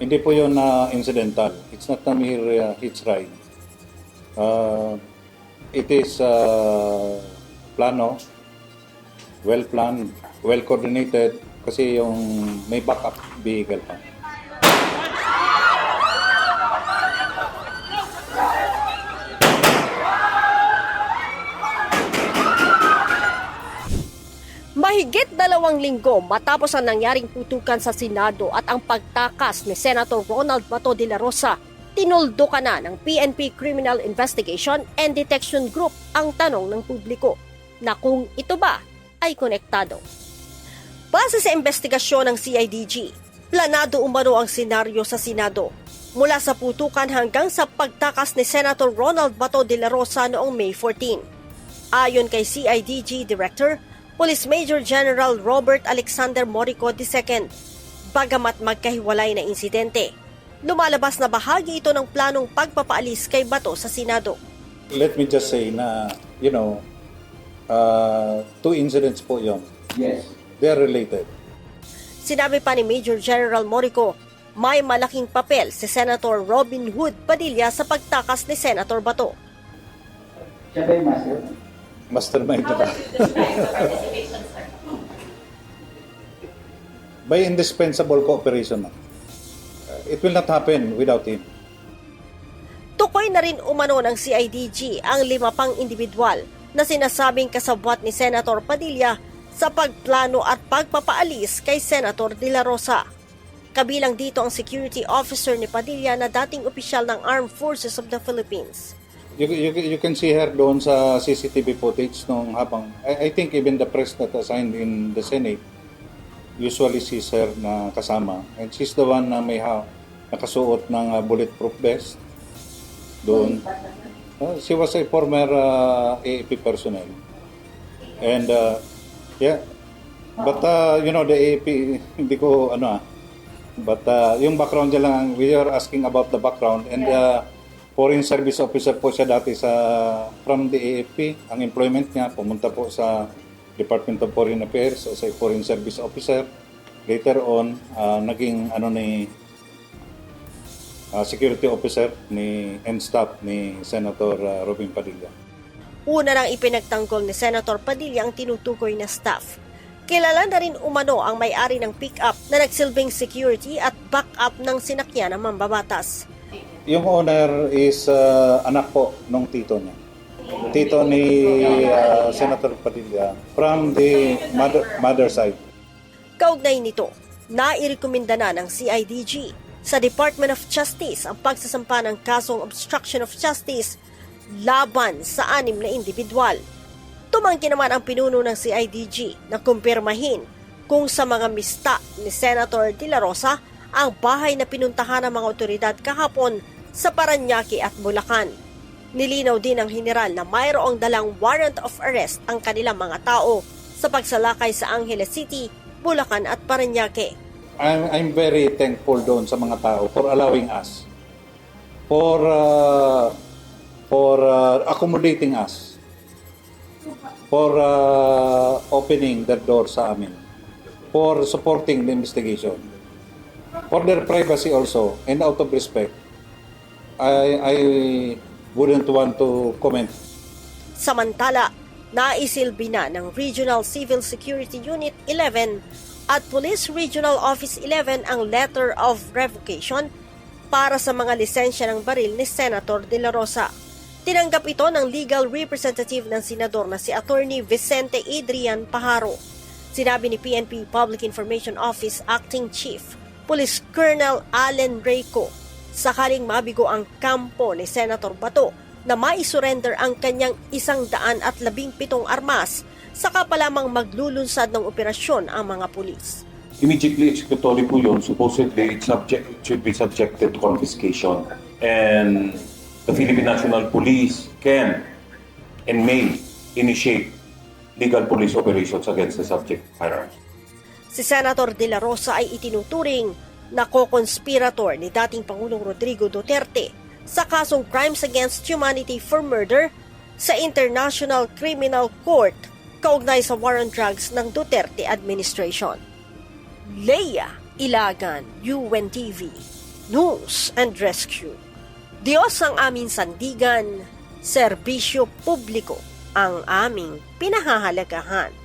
Hindi po yun na incidental. It's not a mere hitch ride. It is plano, well-planned, well-coordinated kasi yung may backup vehicle pa. Mahigit 2 linggo matapos ang nangyaring putukan sa Senado at ang pagtakas ni Senator Ronald Bato de la Rosa, tinuldukan na ng PNP Criminal Investigation and Detection Group ang tanong ng publiko na kung ito ba ay konektado. Base sa investigasyon ng CIDG, planado umano ang senaryo sa Senado mula sa putukan hanggang sa pagtakas ni Senator Ronald Bato de la Rosa noong May 14. Ayon kay CIDG Director, Police Major General Robert Alexander Morico II, bagamat magkahiwalay na insidente, lumalabas na bahagi ito ng planong pagpapaalis kay Bato sa Senado. Let me just say na, two incidents po yun. Yes. They are related. Sinabi pa ni Major General Morico, may malaking papel si Senator Robin Hood Padilla sa pagtakas ni Senator Bato. Siya ba yung master? Mastermind na ba? By indispensable cooperation. It will not happen without him. Tukoy na rin umano ng CIDG ang 5 pang individual na sinasabing kasabwat ni Senator Padilla sa pagplano at pagpapaalis kay Senator De La Rosa. Kabilang dito ang security officer ni Padilla na dating opisyal ng Armed Forces of the Philippines. You can see her doon sa CCTV footage nung habang, I think even the press that assigned in the Senate usually sees her na kasama. And she's the one na may nakasuot ng bulletproof vest doon. She was a former AAP personnel. And yeah, but the AAP, hindi ko but yung background niya lang, we are asking about the background. And foreign service officer po siya dati from the AFP. Ang employment niya, pumunta po sa Department of Foreign Affairs as a foreign service officer. Later on, naging security officer and staff ni Senator Robin Padilla. Una nang ipinagtanggol ni Senator Padilla ang tinutukoy na staff. Kilala na rin umano ang may-ari ng pick-up na nagsilbing security at backup ng sinakyan ng mambabatas. Yung owner is anak po nung tito niya. Tito ni Senator Padilla from the mother side. Kaugnay nito, nairekomenda na ng CIDG sa Department of Justice ang pagsasampa ng kasong obstruction of justice laban sa 6 na individual. Tumangki naman ang pinuno ng CIDG na kumpirmahin kung sa mga mista ni Senator De La Rosa ang bahay na pinuntahan ng mga otoridad kahapon sa Parañaque at Bulacan. Nilinaw din ng general na mayroong dalang warrant of arrest ang kanilang mga tao sa pagsalakay sa Angeles City, Bulacan at Parañaque. I'm very thankful doon sa mga tao for allowing us, for accommodating us, for opening their door sa amin, for supporting the investigation, for their privacy also, and out of respect. I wouldn't want to comment. Samantala, naisilbi na ng Regional Civil Security Unit 11 at Police Regional Office 11 ang letter of revocation para sa mga lisensya ng baril ni Senator De La Rosa. Tinanggap ito ng legal representative ng senador na si Attorney Vicente Adrian Pajaro. Sinabi ni PNP Public Information Office Acting Chief Police Colonel Allen Reyco, sakaling mabigo ang kampo ni Senator Bato na mai-surrender ang kanyang 117 armas, saka pa lamang maglulunsad ng operasyon ang mga pulis. Immediately executory po yun, supposedly it should be subjected to confiscation. And the Philippine National Police can and may initiate legal police operations against the subject firearms. Si Senator De La Rosa ay itinuturing na co-conspirator ni dating Pangulong Rodrigo Duterte sa kasong Crimes Against Humanity for Murder sa International Criminal Court kaugnay sa war on drugs ng Duterte administration. Leia Ilagan, UNTV, News and Rescue. Diyos ang aming sandigan, serbisyo publiko ang aming pinahahalagahan.